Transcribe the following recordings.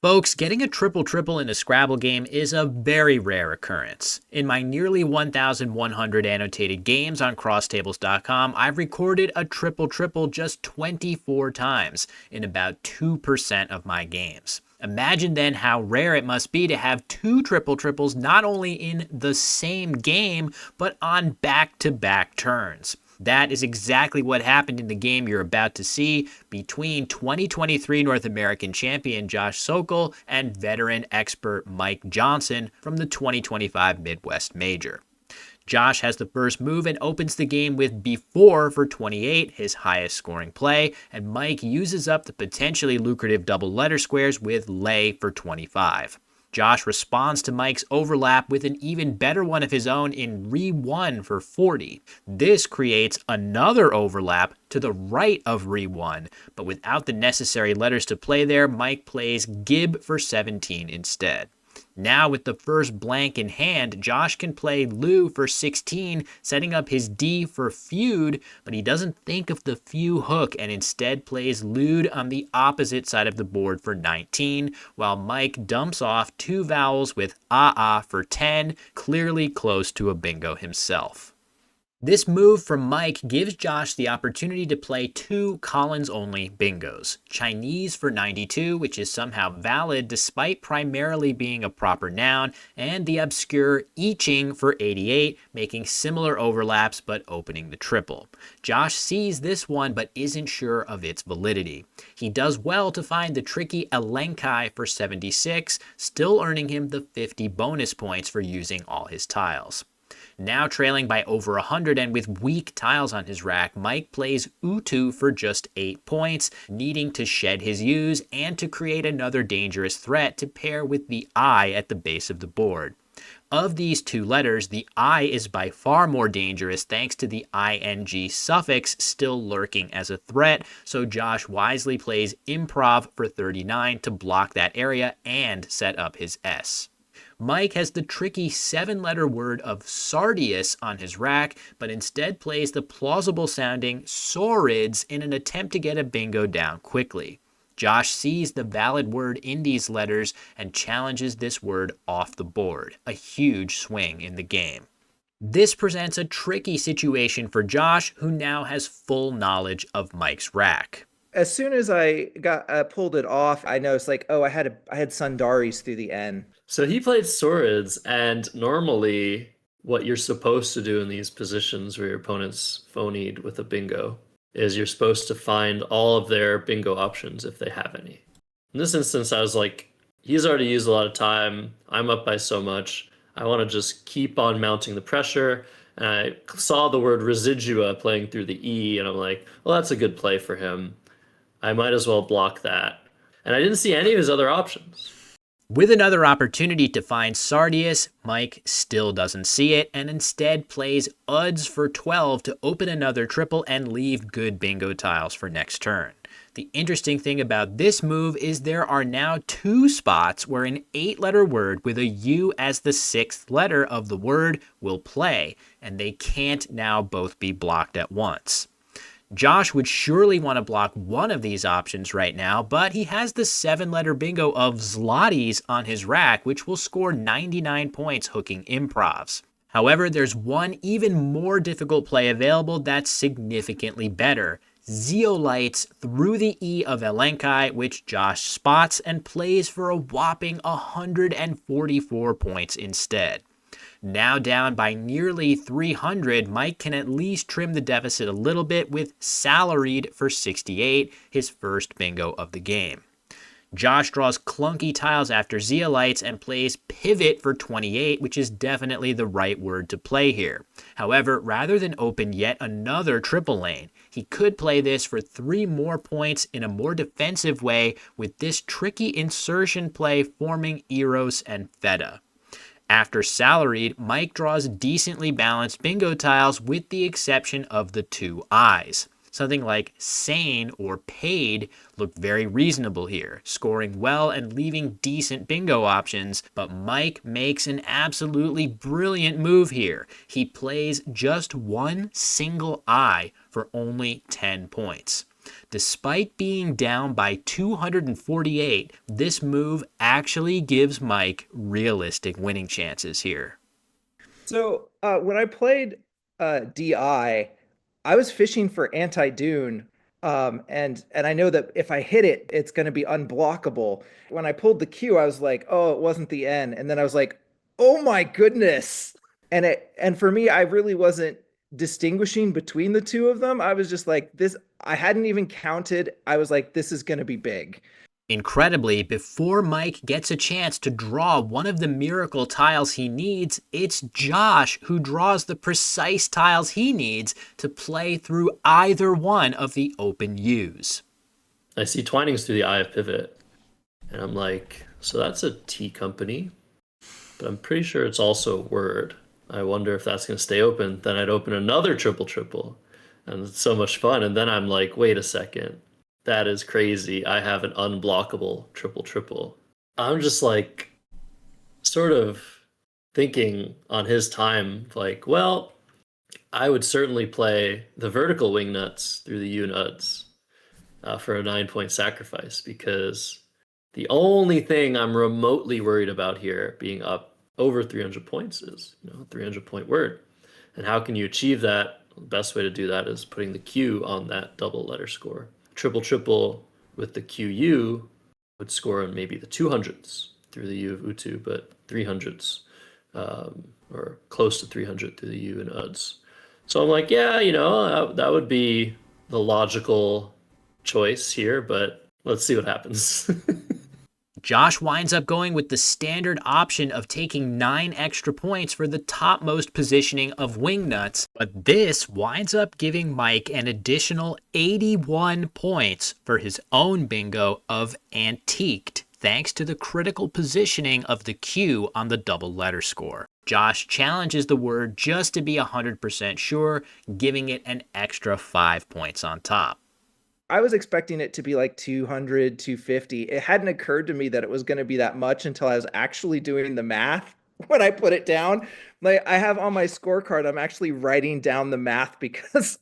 Folks, getting a triple-triple in a Scrabble game is a very rare occurrence. In my nearly 1,100 annotated games on crosstables.com, I've recorded a triple-triple just 24 times in about 2% of my games. Imagine then how rare it must be to have two triple-triples not only in the same game, but on back-to-back turns. That is exactly what happened in the game you're about to see between 2023 North American champion Josh Sokol and veteran expert Mike Johnson from the 2025 Midwest Major. Josh has the first move and opens the game with b4 for 28, his highest scoring play, and Mike uses up the potentially lucrative double letter squares with lay for 25. Josh responds to Mike's overlap with an even better one of his own in re1 for 40. This creates another overlap to the right of re1, but without the necessary letters to play there, Mike plays gib for 17 instead. Now with the first blank in hand, Josh can play Lou for 16, setting up his D for feud, but he doesn't think of the few hook and instead plays Lude on the opposite side of the board for 19, while Mike dumps off two vowels with ah for 10, clearly close to a bingo himself. This move from Mike gives Josh the opportunity to play two Collins-only bingos. Chinese for 92, which is somehow valid despite primarily being a proper noun, and the obscure I-Ching for 88, making similar overlaps but opening the triple. Josh sees this one but isn't sure of its validity. He does well to find the tricky Elenkai for 76, still earning him the 50 bonus points for using all his tiles. Now trailing by over 100 and with weak tiles on his rack, Mike plays Utu for just 8 points, needing to shed his U's and to create another dangerous threat to pair with the I at the base of the board. Of these two letters, the I is by far more dangerous thanks to the ing suffix still lurking as a threat, so Josh wisely plays improv for 39 to block that area and set up his S. Mike has the tricky 7-letter word of sardius on his rack, but instead plays the plausible-sounding saurids in an attempt to get a bingo down quickly. Josh sees the valid word in these letters and challenges this word off the board, a huge swing in the game. This presents a tricky situation for Josh, who now has full knowledge of Mike's rack. As soon as I got pulled it off, I noticed I had Sundaris through the N. So he played Swords, and normally what you're supposed to do in these positions where your opponent's phonied with a bingo is you're supposed to find all of their bingo options if they have any. In this instance, I was like, he's already used a lot of time. I'm up by so much. I want to just keep on mounting the pressure. And I saw the word residua playing through the E, and I'm like, well, that's a good play for him. I might as well block that. And I didn't see any of his other options. With another opportunity to find sardius, Mike still doesn't see it and instead plays uds for 12 to open another triple and leave good bingo tiles for next turn. The interesting thing about this move is there are now two spots where an 8-letter word with a U as the 6th letter of the word will play, and they can't now both be blocked at once. Josh would surely want to block one of these options right now, but he has the 7-letter bingo of zlotys on his rack, which will score 99 points hooking improvs. However, there's one even more difficult play available that's significantly better. Zeolites through the E of Elenkai, which Josh spots and plays for a whopping 144 points instead. Now down by nearly 300, Mike can at least trim the deficit a little bit with salaried for 68, his first bingo of the game. Josh draws clunky tiles after zeolites and plays pivot for 28, which is definitely the right word to play here. However, rather than open yet another triple lane, he could play this for 3 more points in a more defensive way with this tricky insertion play forming Eros and Feta. After salaried, Mike draws decently balanced bingo tiles with the exception of the 2 I's. Something like sane or paid looked very reasonable here, scoring well and leaving decent bingo options, but Mike makes an absolutely brilliant move here. He plays just one single I for only 10 points. Despite being down by 248, this move actually gives Mike realistic winning chances here. So when I played DI, I was fishing for anti-dune, and I know that if I hit it, it's going to be unblockable. When I pulled the Q, I was like, oh, it wasn't the N, and then I was like, oh my goodness! And for me, I really wasn't distinguishing between the two of them. I was just like, this. I hadn't even counted. I was like, this is going to be big. Incredibly, before Mike gets a chance to draw one of the miracle tiles he needs, it's Josh who draws the precise tiles he needs to play through either one of the open U's. I see Twinings through the eye of pivot, and I'm like, so that's a T company, but I'm pretty sure it's also Word. I wonder if that's going to stay open. Then I'd open another triple triple, and it's so much fun. And then I'm like, wait a second, that is crazy. I have an unblockable triple triple. I'm just like, sort of thinking on his time, like, well, I would certainly play the vertical wing nuts through the U nuts for a 9 point sacrifice because the only thing I'm remotely worried about here being up over 300 points is, 300-point word. And how can you achieve that? The best way to do that is putting the Q on that double letter score. Triple triple with the QU would score on maybe the 200s through the U of Utu, but 300s or close to 300 through the U and UDs. So I'm like, yeah, that would be the logical choice here, but let's see what happens. Josh winds up going with the standard option of taking 9 extra points for the topmost positioning of Wingnuts, but this winds up giving Mike an additional 81 points for his own bingo of Antiqued, thanks to the critical positioning of the Q on the double letter score. Josh challenges the word just to be 100% sure, giving it an extra 5 points on top. I was expecting it to be like 200, 250. It hadn't occurred to me that it was going to be that much until I was actually doing the math when I put it down. Like I have on my scorecard, I'm actually writing down the math because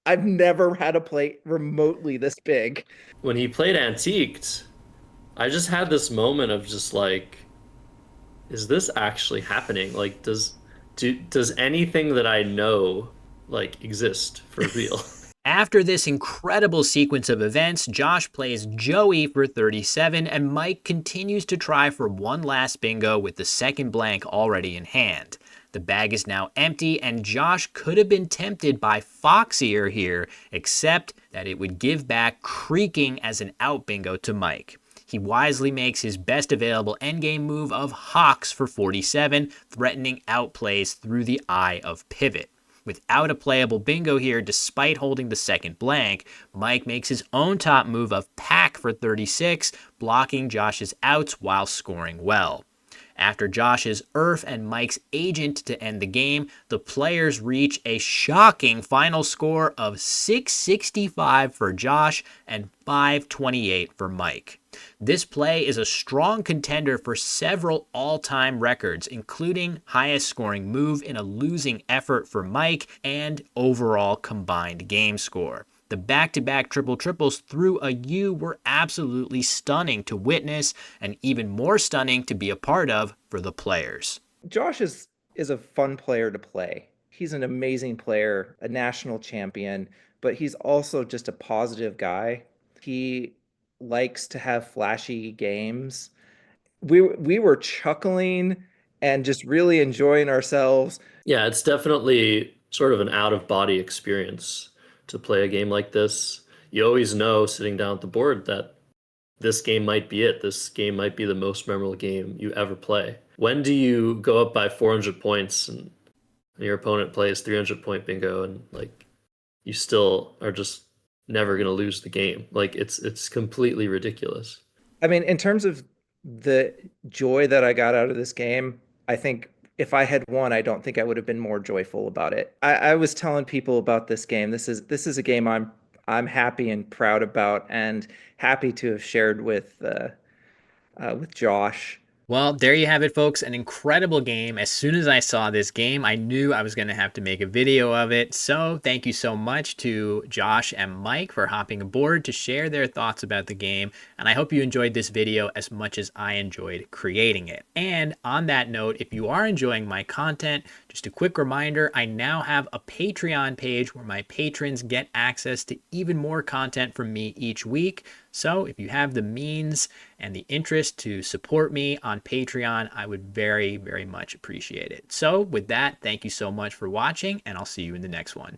I've never had a play remotely this big. When he played Antiqued, I just had this moment of just like, is this actually happening? Like, does anything that I know like exist for real? After this incredible sequence of events, Josh plays Joey for 37 and Mike continues to try for one last bingo with the second blank already in hand. The bag is now empty and Josh could have been tempted by Foxier here, except that it would give back creaking as an out bingo to Mike. He wisely makes his best available endgame move of Hawks for 47, threatening outplays through the eye of pivot. Without a playable bingo here, despite holding the second blank, Mike makes his own top move of Pack for 36, blocking Josh's outs while scoring well. After Josh's Earth and Mike's Agent to end the game, the players reach a shocking final score of 665 for Josh and 528 for Mike. This play is a strong contender for several all-time records, including highest scoring move in a losing effort for Mike and overall combined game score. The back-to-back triple triples through a U were absolutely stunning to witness and even more stunning to be a part of for the players. Josh is a fun player to play. He's an amazing player, a national champion, but he's also just a positive guy. He likes to have flashy games. We were chuckling and just really enjoying ourselves. Yeah, it's definitely sort of an out of body experience to play a game like this. You always know sitting down at the board that this game might be it. This game might be the most memorable game you ever play. When do you go up by 400 points and your opponent plays 300-point bingo and like you still are just never going to lose the game? Like it's completely ridiculous. I mean, in terms of the joy that I got out of this game, I think if I had won, I don't think I would have been more joyful about it. I was telling people about this game. This is a game I'm happy and proud about, and happy to have shared with Josh. Well, there you have it, folks. An incredible game. As soon as I saw this game, I knew I was going to have to make a video of it. So thank you so much to Josh and Mike for hopping aboard to share their thoughts about the game. And I hope you enjoyed this video as much as I enjoyed creating it. And on that note, if you are enjoying my content, just a quick reminder, I now have a Patreon page where my patrons get access to even more content from me each week. So if you have the means and the interest to support me on Patreon, I would very, very much appreciate it. So with that, thank you so much for watching, and I'll see you in the next one.